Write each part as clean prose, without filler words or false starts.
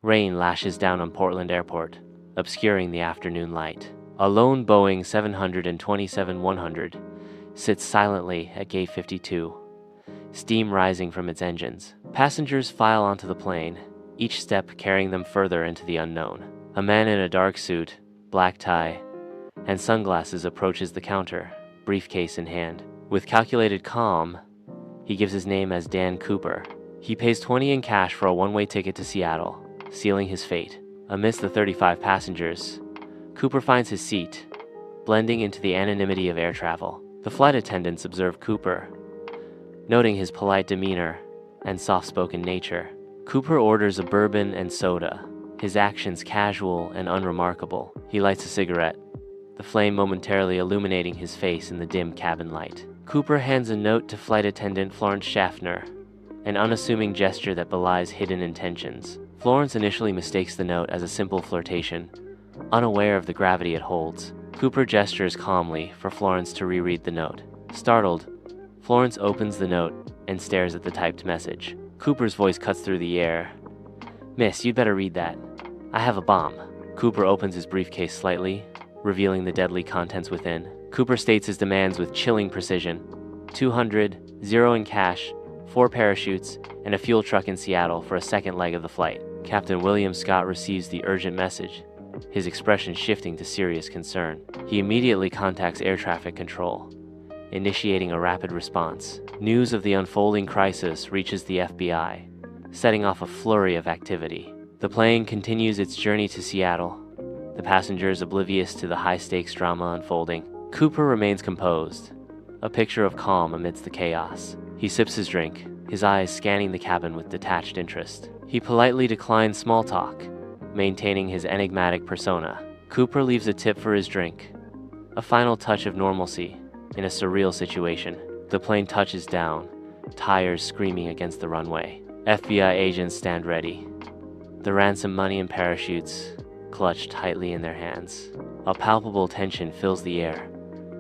Rain lashes down on Portland Airport, obscuring the afternoon light. A lone Boeing 727-100 sits silently at Gate 52, steam rising from its engines. Passengers file onto the plane, each step carrying them further into the unknown. A man in a dark suit, black tie, and sunglasses approaches the counter, briefcase in hand. With calculated calm, he gives his name as Dan Cooper. He pays $20 in cash for a one-way ticket to Seattle, sealing his fate. Amidst the 35 passengers, Cooper finds his seat, blending into the anonymity of air travel. The flight attendants observe Cooper, noting his polite demeanor and soft-spoken nature. Cooper orders a bourbon and soda, his actions casual and unremarkable. He lights a cigarette, the flame momentarily illuminating his face in the dim cabin light. Cooper hands a note to flight attendant Florence Schaffner, an unassuming gesture that belies hidden intentions. Florence initially mistakes the note as a simple flirtation, unaware of the gravity it holds. Cooper gestures calmly for Florence to reread the note. Startled, Florence opens the note and stares at the typed message. Cooper's voice cuts through the air. "Miss, you'd better read that. I have a bomb." Cooper opens his briefcase slightly, revealing the deadly contents within. Cooper states his demands with chilling precision. 200, $0 in cash, 4 parachutes, and a fuel truck in Seattle for a second leg of the flight. Captain William Scott receives the urgent message, his expression shifting to serious concern. He immediately contacts air traffic control, initiating a rapid response. News of the unfolding crisis reaches the FBI, setting off a flurry of activity. The plane continues its journey to Seattle, the passengers oblivious to the high-stakes drama unfolding. Cooper remains composed, a picture of calm amidst the chaos. He sips his drink, his eyes scanning the cabin with detached interest. He politely declines small talk, maintaining his enigmatic persona. Cooper leaves a tip for his drink, a final touch of normalcy in a surreal situation. The plane touches down, tires screaming against the runway. FBI agents stand ready, the ransom money and parachutes clutched tightly in their hands. A palpable tension fills the air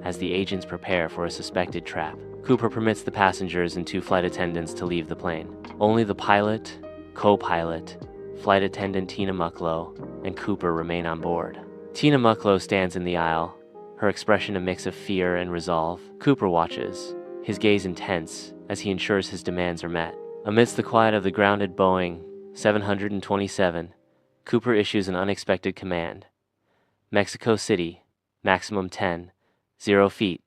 as the agents prepare for a suspected trap. Cooper permits the passengers and 2 flight attendants to leave the plane. Only the pilot, co-pilot, flight attendant Tina Mucklow, and Cooper remain on board. Tina Mucklow stands in the aisle, her expression a mix of fear and resolve. Cooper watches, his gaze intense as he ensures his demands are met. Amidst the quiet of the grounded Boeing 727, Cooper issues an unexpected command. Mexico City, maximum 10, 0 feet,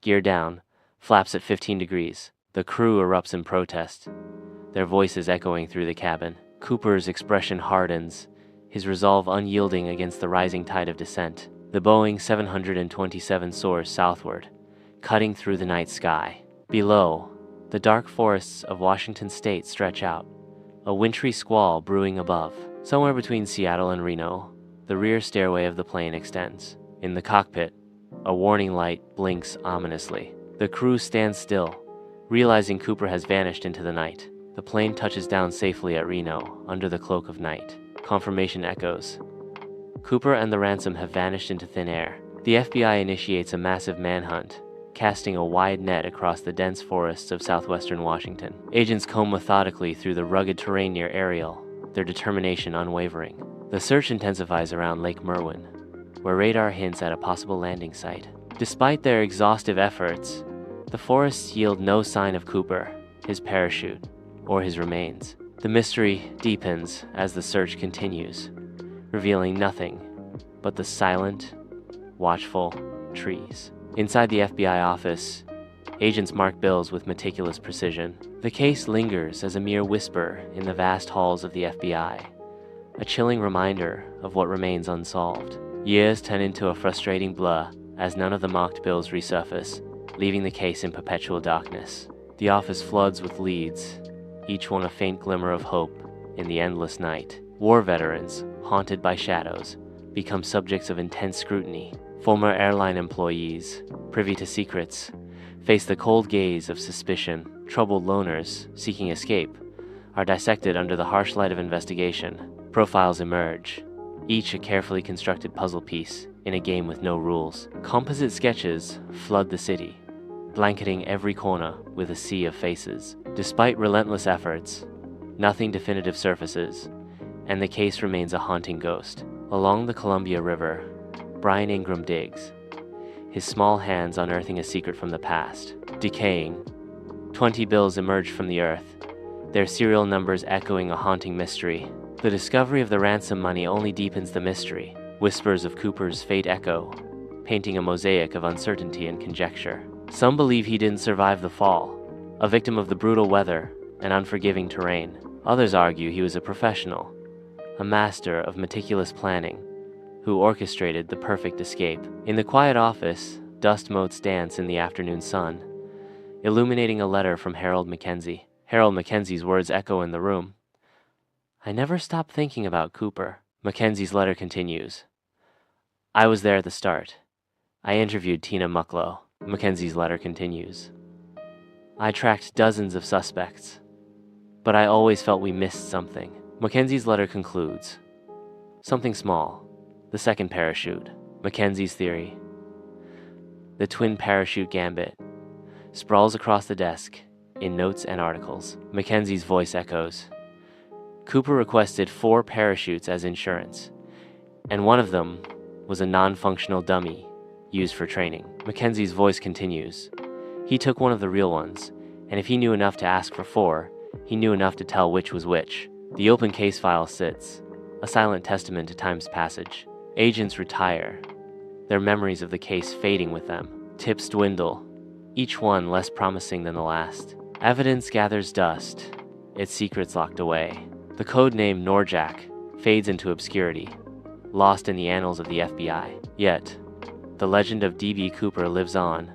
gear down, flaps at 15 degrees. The crew erupts in protest, their voices echoing through the cabin. Cooper's expression hardens, his resolve unyielding against the rising tide of dissent. The Boeing 727 soars southward, cutting through the night sky. Below, the dark forests of Washington state stretch out, a wintry squall brewing above. Somewhere between Seattle and Reno, the rear stairway of the plane extends. In the cockpit, a warning light blinks ominously. The crew stands still, realizing Cooper has vanished into the night. The plane touches down safely at Reno, under the cloak of night. Confirmation echoes. Cooper and the ransom have vanished into thin air. The FBI initiates a massive manhunt, casting a wide net across the dense forests of southwestern Washington. Agents comb methodically through the rugged terrain near Ariel, their determination unwavering. The search intensifies around Lake Merwin, where radar hints at a possible landing site. Despite their exhaustive efforts, the forests yield no sign of Cooper, his parachute, or his remains. The mystery deepens as the search continues, revealing nothing but the silent, watchful trees. Inside the FBI office, agents mark bills with meticulous precision. The case lingers as a mere whisper in the vast halls of the FBI, a chilling reminder of what remains unsolved. Years turn into a frustrating blur as none of the marked bills resurface, leaving the case in perpetual darkness. The office floods with leads, each one a faint glimmer of hope in the endless night. War veterans, haunted by shadows, become subjects of intense scrutiny. Former airline employees, privy to secrets, face the cold gaze of suspicion. Troubled loners, seeking escape, are dissected under the harsh light of investigation. Profiles emerge, each a carefully constructed puzzle piece in a game with no rules. Composite sketches flood the city, blanketing every corner with a sea of faces. Despite relentless efforts, nothing definitive surfaces, and the case remains a haunting ghost. Along the Columbia River, Brian Ingram digs, his small hands unearthing a secret from the past. Decaying, 20 bills emerge from the earth, their serial numbers echoing a haunting mystery. The discovery of the ransom money only deepens the mystery. Whispers of Cooper's fate echo, painting a mosaic of uncertainty and conjecture. Some believe he didn't survive the fall, a victim of the brutal weather and unforgiving terrain. Others argue he was a professional, a master of meticulous planning, who orchestrated the perfect escape. In the quiet office, dust motes dance in the afternoon sun, illuminating a letter from Harold Mackenzie. Harold Mackenzie's words echo in the room. "I never stopped thinking about Cooper." Mackenzie's letter continues. "I was there at the start. I interviewed Tina Mucklow." Mackenzie's letter continues. "I tracked dozens of suspects, but I always felt we missed something." Mackenzie's letter concludes. Something small, the second parachute. Mackenzie's theory. The twin parachute gambit sprawls across the desk in notes and articles. Mackenzie's voice echoes. Cooper requested 4 parachutes as insurance, and one of them was a non-functional dummy used for training. Mackenzie's voice continues. He took one of the real ones, and if he knew enough to ask for 4, he knew enough to tell which was which. The open case file sits, a silent testament to time's passage. Agents retire, their memories of the case fading with them. Tips dwindle, each one less promising than the last. Evidence gathers dust, its secrets locked away. The code name Norjack fades into obscurity, lost in the annals of the FBI. Yet, the legend of D.B. Cooper lives on,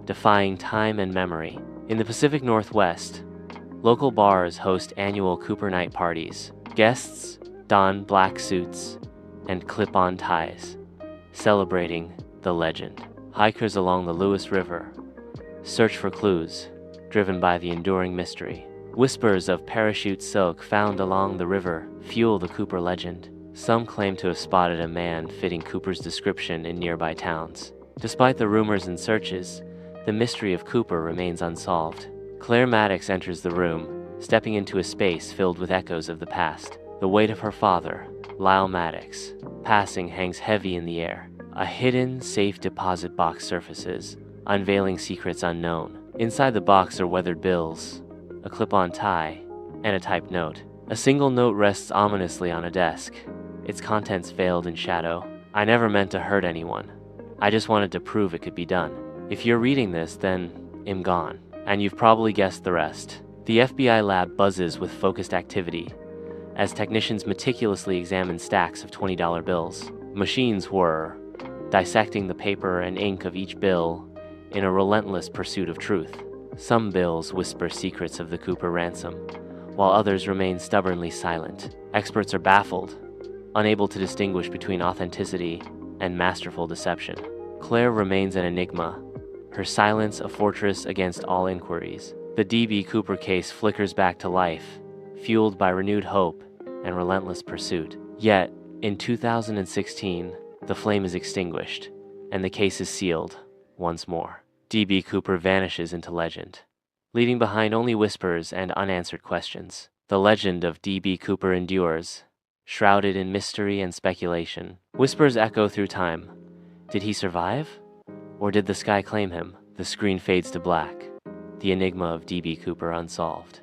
defying time and memory. In the Pacific Northwest, local bars host annual Cooper Night parties. Guests don black suits and clip-on ties, celebrating the legend. Hikers along the Lewis River search for clues, driven by the enduring mystery. Whispers of parachute silk found along the river fuel the Cooper legend. Some claim to have spotted a man fitting Cooper's description in nearby towns. Despite the rumors and searches, the mystery of Cooper remains unsolved. Claire Maddox enters the room, stepping into a space filled with echoes of the past. The weight of her father, Lyle Maddox, passing hangs heavy in the air. A hidden, safe deposit box surfaces, unveiling secrets unknown. Inside the box are weathered bills, a clip-on tie, and a typed note. A single note rests ominously on a desk, its contents veiled in shadow. "I never meant to hurt anyone. I just wanted to prove it could be done. If you're reading this, then I'm gone." And you've probably guessed the rest. The FBI lab buzzes with focused activity as technicians meticulously examine stacks of $20 bills. Machines whir, dissecting the paper and ink of each bill in a relentless pursuit of truth. Some bills whisper secrets of the Cooper ransom, while others remain stubbornly silent. Experts are baffled, unable to distinguish between authenticity and masterful deception. Claire remains an enigma, her silence a fortress against all inquiries. The D.B. Cooper case flickers back to life, fueled by renewed hope and relentless pursuit. Yet, in 2016, the flame is extinguished, and the case is sealed once more. D.B. Cooper vanishes into legend, leaving behind only whispers and unanswered questions. The legend of D.B. Cooper endures, shrouded in mystery and speculation. Whispers echo through time. Did he survive? Or did the sky claim him? The screen fades to black, the enigma of D.B. Cooper unsolved.